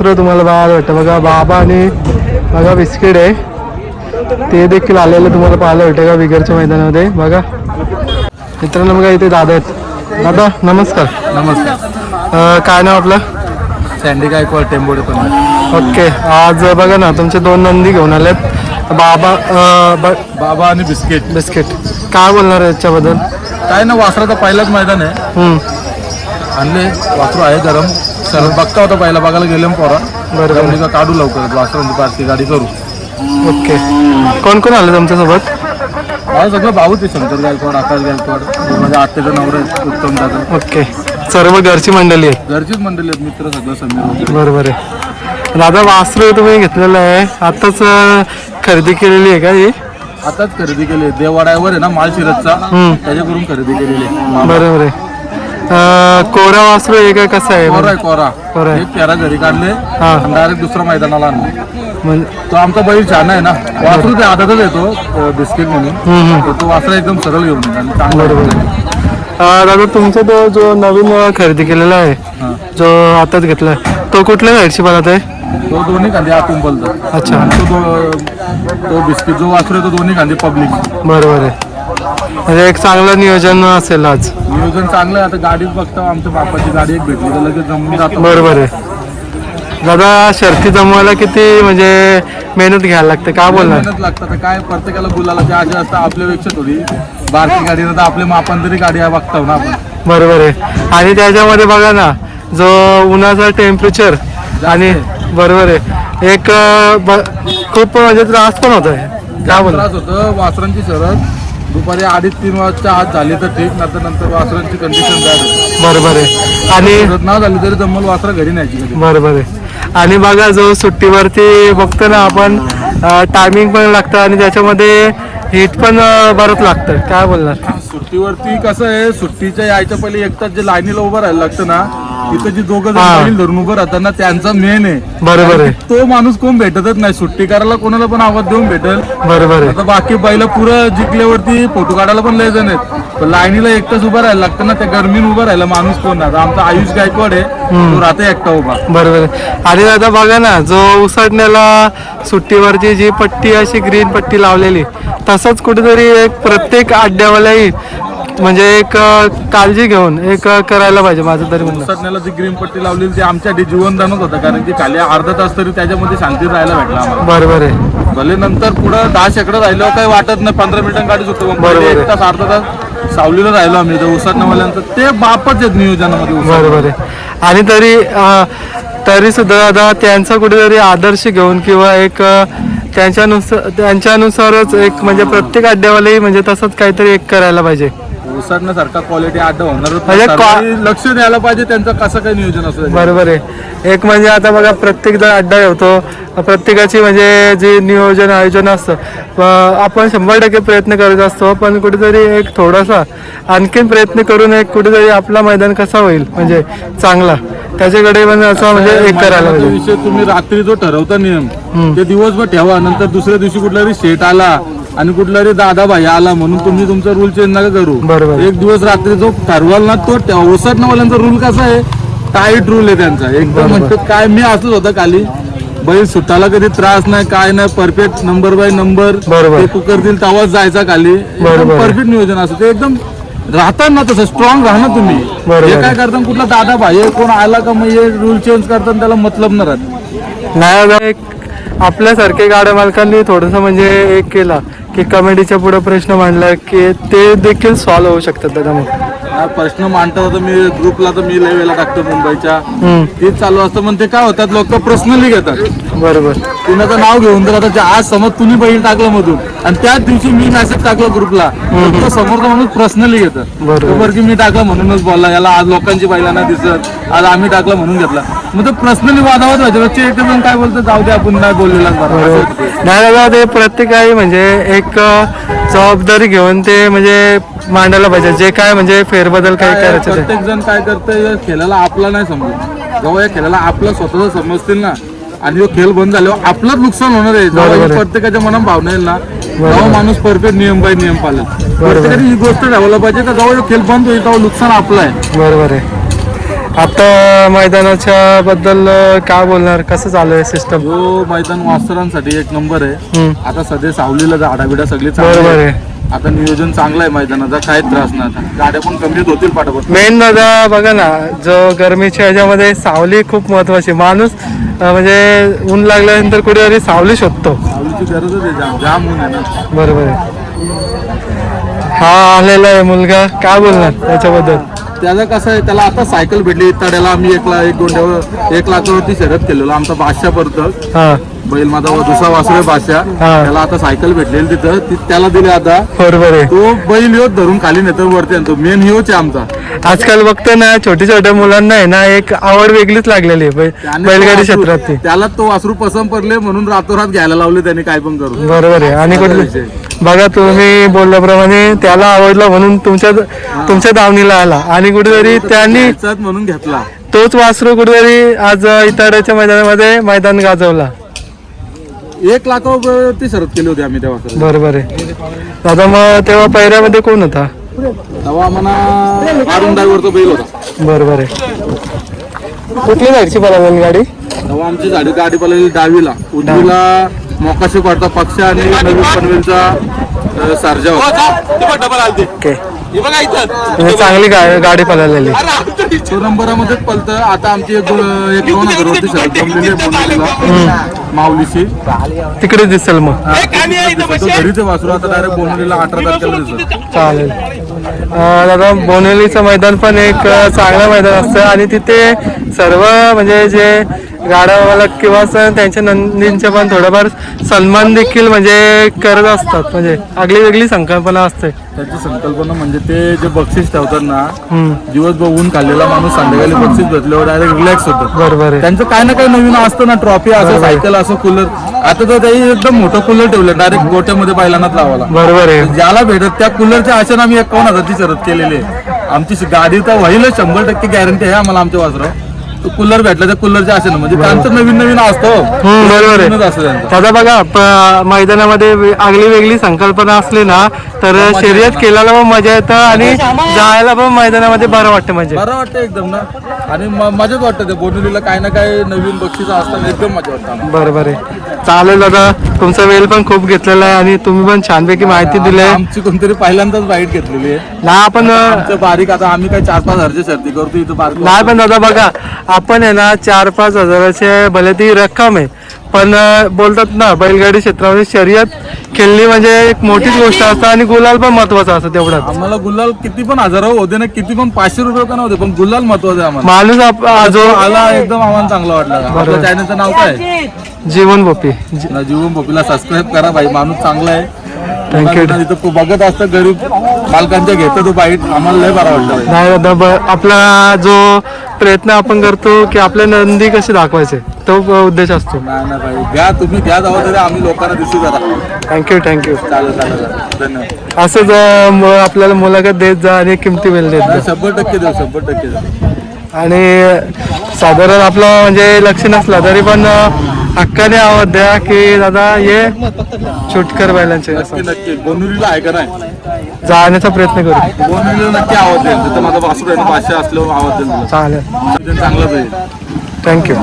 वासरं तुम्हाला पाहायला भेटतं बघा. बाबा आणि बघा बिस्किट आहे, ते देखील आलेलं तुम्हाला पाहायला भेटतं का विगरच्या मैदानामध्ये. बघा मित्रांनो, बघा इथे दादा आहेत. दादा नमस्कार. नमस्कार. काय नाव आपलं? सँडी गायकवाड टेंबोडे पण. ओके. आज बघा ना तुमचे 2 नंदी घेऊन आलेत, बाबा बाबा आणि बिस्किट. बिस्किट. काय बोलणार आहे याच्याबद्दल? काय ना, वासराचं पहिलंच मैदान आहे. आणले वासरू आहे गरम. सर बघता होता पहिला, बघायला गेले पोरा. बरोबर. काढू लवकर वासरांची पार्टी गाडी करू. ओके. कोण कोण आलं तुमच्यासोबत? मला सगळं भाऊ ते शंकर गायकवाड, आकाश गायकवाड, माझ्या आत्याचं नवरे उत्तम दादा. ओके. सर्व घरची मंडळी आहेत? घरचीच मंडळी आहेत, मित्र सगळं समीर. बरोबर आहे. दादा वासरू तुम्ही घेतलेलं आहे, आताच खरेदी केलेली आहे का ही? आताच खरेदी केली. देवाड्यावर आहे ना माळशिरसचा, त्याच्याकडून खरेदी केलेली आहे. बरोबर आहे. कोरा वासरू आहे का कसं आहे? कोरा आहे, कोरा. कोरा आहे. एक पेरा घरी काढले आणि डायरेक्ट दुसऱ्या मैदानाला आणले. तो आमचा बैल छान आहे ना, वासरू ते आदतच येतो बिस्किट म्हणून. तो वासरा एकदम सरळ घेऊन येतो. चांगला. दादा तुमचा तो जो नवीन खरेदी केलेला आहे, जो आताच घेतलाय, तो कुठल्या साईडची बनत आहे? तो दोन्ही खांदे आतून बोलतो. अच्छा. तो बिस्किट जो वासरू आहे तो दोन्ही खांदे पब्लिक. बरोबर आहे. म्हणजे एक चांगलं नियोजन असेल आज. नियोजन चांगलं आहे. आता गाडीत बघता आमच्या बापाची गाडी एक भेटली तर लगेच जमून जातो. बरोबर आहे. दादा शर्ती जमवायला किती म्हणजे मेहनत घ्यायला लागते, काय बोलणार? मेहनत लागतं. काय प्रत्येकाला गुलाला जे आजी असतं आपल्यापेक्षा थोडी बारकी गाडी तर आपल्या मापान तरी गाडी आहे बघतो ना आपण. बरोबर आहे. आणि त्याच्यामध्ये बघा ना, जो उन्हाचा टेम्परेचर आणि बरोबर आहे, एक खूप म्हणजे त्रास पण होत आहे. काय बोलणार? त्रास होतं. वासरांची शरद दुपारी 2:30-3 वाजता आज झाली तर ठीक, नंतर वासरांची कंडिशन बॅड. बरोबर आहे. आणि शरद ना झाली तरी जमल वासरा घरी न्यायची. बरोबर आहे. आणि बघा जो सुट्टीवरती बघतो ना आपण, टायमिंग पण लागतं आणि त्याच्यामध्ये हीट पण बरंच लागतं. काय बोलणार? सुट्टीवरती कसं आहे, सुट्टीच्या यायच्या पहिले एक तास जे लाईनीला उभं राहायला लागतं ना, तिथं जी दोघं जण धरून उभं राहतात ना, त्यांचा मेन आहे. बरोबर आहे. तो माणूस कोण भेटतच नाही. सुट्टी करायला कोणाला पण आवाज देऊन भेटेल. बरोबर आहे. आता बाकी बैल पुरं जिंकल्यावरती फोटो काढायला पण लय जण आहेत, पण लाईनीला एक तास उभं राहायला लागतं ना, त्या गरमीन उभं राहायला माणूस कोण नाही. आमचा आयुष गायकवाड आहे, तो राहतो एकटा उभा. बरोबर आहे. आणि आता बघा ना, जो उसडण्याला सुट्टीवरची जी पट्टी अशी ग्रीन पट्टी लावलेली, तसंच कुठेतरी एक प्रत्येक अड्ड्यावालाही म्हणजे एक काळजी घेऊन एक करायला पाहिजे, माझं तरी म्हणणं. उसटण्याला जी ग्रीन पट्टी लावलेली ती आमच्यासाठी जीवनदानच होतं, कारण की खाली अर्धा तास तरी त्याच्यामध्ये शांतीत राहायला भेटला आम्हाला. बरोबर आहे. भले नंतर पुढं 10 शेकडं राहिल्यावर काही वाटत नाही, 15 मिनिटं गाडी सुटतो. एक तास अर्धा तास सावलीला राहिलो आम्ही उसटण्यावाल्यांचं. ते बापच आहेत नियोजनामध्ये. बरोबर आहे. आणि तरी सुद्धा आता त्यांचा कुठेतरी आदर्श घेऊन किंवा एक त्यांच्यानुसारच एक म्हणजे प्रत्येक अड्ड्यावालाही म्हणजे तसंच काहीतरी एक करायला पाहिजे. उसटण्यासारखा क्वालिटी अड्डा होणार, लक्ष द्यायला पाहिजे त्यांचं कसं काही नियोजन असतं. बरोबर आहे. एक म्हणजे आता बघा प्रत्येक जण अड्डा ठेवतो, प्रत्येकाची म्हणजे जे नियोजन आयोजन असतं आपण 100% प्रयत्न करत असतो, पण कुठेतरी एक थोडासा आणखीन प्रयत्न करून एक कुठेतरी आपला मैदान कसा होईल म्हणजे चांगला, त्याच्याकडे पण असं म्हणजे एक करायला पाहिजे. विषय तुम्ही रात्री जो ठरवता नियम ते दिवसभर ठेवा, नंतर दुसऱ्या दिवशी कुठलाही शेट आला आणि कुठलाही दादा भाई आला म्हणून तुम्ही तुमचा रूल चेंज नका करू. बरोबर. एक दिवस रात्री जो ठरवाल ना तो उसटण्यावाल्यांचा रूल कसा आहे, टाईट रूल आहे त्यांचा एकदम. म्हणतो काय मी असंच होतं खाली, बैल सुटाला कधी त्रास नाही, काय नाही, परफेक्ट नंबर बाय नंबर ते कुकर दिल तेव्हाच जायचा खाली. परफेक्ट नियोजन असतं ते एकदम. राहतात ना तसं स्ट्रॉंग राहा ना तुम्ही. हे काय करता कुठला दादा भाई कोण आला का मग हे रूल चेंज करताना त्याला मतलब न राहत नाही. आपल्यासारखे गाड्या मालकांनी थोडंसं म्हणजे एक केला की कमेडीच्या पुढे प्रश्न मांडला की ते देखील सॉल्व्ह होऊ शकतात. त्याच्यामुळे प्रश्न मांडता होता मी ग्रुपला, तर मी लेव्हलला टाकतो मुंबईच्या, तेच चालू असतं. पण ते काय होतात लोक पर्सनली घेतात. बरोबर. कुणाचं नाव घेऊन तर आता आज समज तुम्ही बैल टाकलं मधून आणि त्याच दिवशी मी मेसेज टाकला ग्रुपला, तर समोरचा माणूस पर्सनली घेतात. बरोबर की मी टाकलं म्हणूनच बोलला, याला आज लोकांची बैलांना दिसत, आज आम्ही टाकलं म्हणून घेतला. मग ते पर्सनली वादावाद व्हायचे. एक जण काय बोलतात, जाऊ दे आपण नाही बोललेला नाही दादा, ते प्रत्येकाही म्हणजे एक जबाबदारी घेऊन ते म्हणजे मांडायला पाहिजे. जे काय म्हणजे फेरबदल काय करायचं, प्रत्येक जण काय करतंय, खेळाला आपला नाही समजत. जेव्हा या खेळाला आपला स्वतःच समजतील ना आणि खेळ बंद झाल्यावर आपलंच नुकसान होणार आहे. जेव्हा प्रत्येकाच्या मनात भावना येईल ना, तेव्हा माणूस परफेक्ट नियम बाय नियम पाळेल. प्रत्येकाने ही गोष्ट ठेवायला पाहिजे का जेव्हा खेळ बंद होईल तेव्हा नुकसान आपलं आहे. बरोबर आहे. आता मैदानाच्या बद्दल काय बोलणार, कसं चालू आहे सिस्टम? हो, मैदान वासरांसाठी एक नंबर आहे. आता सध्या सावलीला झाडाबिडा सगळी बरोबर चांगली आहे. आहे. आता नियोजन चांगलं आहे मैदानाचा, काही त्रास नाही. आता गाड्या पण कमी होतील पाठोपाठ. मेन दादा बघा ना, जो गरमीच्या ह्याच्यामध्ये सावली खूप महत्वाची. माणूस म्हणजे ऊन लागल्यानंतर कुठेतरी सावली शोधतो. सावलीची गरजच आहे, जाम ऊन आहे ना. बरोबर आहे. हा आलेला आहे मुलगा, काय बोलणार त्याच्याबद्दल? त्याचं कसं आहे, त्याला आता सायकल भेटली. तड्याला आम्ही 1 लाखावरती शर्यत केलेलो. आमचा बादशाह परत हा बैल माझा दुसरा वासरू आहे बादशाह. त्याला आता सायकल भेटलेली तिथं, त्याला दिली आता. बरोबर आहे. तो बैल ह्योच धरून खाली नेतो वरती आणतो. मेन ह्योच आहे आमचा. आजकाल बघतो ना, छोट्या छोट्या मुलांना आहे ना एक आवड वेगळीच लागलेली आहे बैलगाडी क्षेत्रात. त्याला तो वासरू पसंत पडले म्हणून रातोरात घ्यायला लावले त्यांनी, काय पण करू. बरोबर आहे. आणि कुठले बघा, तुम्ही बोलल्याप्रमाणे त्याला आवडला म्हणून तुमच्या दावणीला आला आणि कुठेतरी त्यांनी म्हणून घेतला. तोच वासरू कुठेतरी आज इताड्याच्या मैदानामध्ये मैदान गाजवला. 1 लाखावरती शर्यत केली होती आम्ही तेव्हा. बरोबर आहे दादा. मग तेव्हा पहिऱ्यामध्ये कोण होता? तेव्हा म्हणा अरुण ड्रायव्हरचा बैल होता. बरोबर आहे. कुठली साईडची पळालेली गाडी? तेव्हा आमची गाडी पळालेली डावीला. उजवीला मोकाशी पडता पक्ष आणि नवीन पनवेलचा सर्जा होता. ओके. म्हणजे चांगली गाडी पळालेली. तो नंबरामध्येच पळतं. आता आमची एक 2,000 वरती शर्यत जमलेली आहे बोनवलीला, माऊलीशी. तिकडे दिसेल मग. घरीच वासरू आता डायरेक्ट बोनवलीला 18 तारखेला दिसतं. चालेल. दादा, बोनेलीचं मैदान पण एक चांगलं मैदान असतं आणि तिथे सर्व म्हणजे जे गाड्यावाला किंवा त्यांच्या नंदींचे पण थोडंफार सन्मान देखील म्हणजे करत असतात. म्हणजे आगली वेगळी संकल्पना असते त्यांची संकल्पना. म्हणजे ते जे बक्षीस ठेवतात ना, दिवस बघून खाल्लेला माणूस संध्याकाळी बक्षीस भेटल्यावर डायरेक्ट रिलॅक्स होतो. बरोबर आहे. त्यांचं काही ना काही नवीन असतं ना, ट्रॉफी असं, सायकल असं, कूलर. आता तर त्याही एकदम मोठं कूलर ठेवलं डायरेक्ट गोट्यामध्ये बैलांनाच लावायला. बरोबर आहे. ज्याला भेटत त्या कूलरच्या आशेने आम्ही 51,000ची शर्यत केलेली आहे. आमची गाडी तर होईलच, 100% गॅरंटी आहे आम्हाला आमच्या वासराव. तो कूलर भेटला त्या कूलरच्या आशेनं. म्हणजे त्यांचं नवीन नवीन असतं. बरोबर आहे. दादा बघा, मैदानामध्ये आगली वेगळी संकल्पना असली ना तर शर्यत केल्याला पण मजा येतं आणि जायला पण मैदानामध्ये बरं वाटतं. म्हणजे बरं वाटतं एकदम ना. आणि मजाच वाटतं ते बोनवलीला काही ना काही नवीन बक्षीस असताना एकदम मजा वाटतं. बरोबर आहे. चालेल दादा, तुमचा वेळ पण खूप घेतलेला आहे आणि तुम्ही पण छानपैकी माहिती दिली आहे. आमची कोणतरी पहिल्यांदाच बाईट घेतलेली आहे ना आपण बारीक. आता आम्ही काय 4-5 हजारची शर्ती करतो इथं बारीक. नाही पण दादा बघा, आपण आहे ना 4-5 हजाराचे भले ती रक्कम आहे, पण बोलतात ना बैलगाडी क्षेत्रामध्ये शर्यत खेळली म्हणजे एक मोठीच गोष्ट असते आणि गुलाल पण महत्वाचा असतो तेवढाच. आम्हाला गुलाल किती पण हजार होते ना, किती पण 500 रुपये का नव्हते, पण गुलाल महत्वाचा आहे आम्हाला. माणूस जो आला एकदम आम्हाला चांगला वाटला. आपल्या चॅनलचं नाव काय? जीवन भोपी. जीवन भोपीला सबस्क्राईब करा भाई, माणूस चांगला आहे. थँक्यू. इथं बघत असतं गरीब मालकांच्या घेतो तो बाईट, आम्हाला लय बरा वाटतं. नाही दादा, आपला जो प्रयत्न आपण करतो की आपल्या नंदी कशी दाखवायचे तो उद्देश असतो. नाही भाई, घ्या तुम्ही, घ्या जावं तरी आम्ही लोकांना दिसू करा. थँक्यू. चालेल, धन्यवाद. असंच आपल्याला मुलाखत देत जा आणि किमती वेळ देत जा. 100% देऊ, 100% देऊ. आणि साधारण आपलं म्हणजे लक्ष नसलं तरी पण हक्काने आवाज द्या की दादा ये शूट कर बैलांचे. नक्की बोनवलीला आहे का नाही, जाण्याचा प्रयत्न करू. बोनवलीला नक्की आवाज देईल. तिथं माझा वासरू आहे, 500 असल्यावर आवाज देईल. चालेल. चांगलं जाईल. थँक्यू.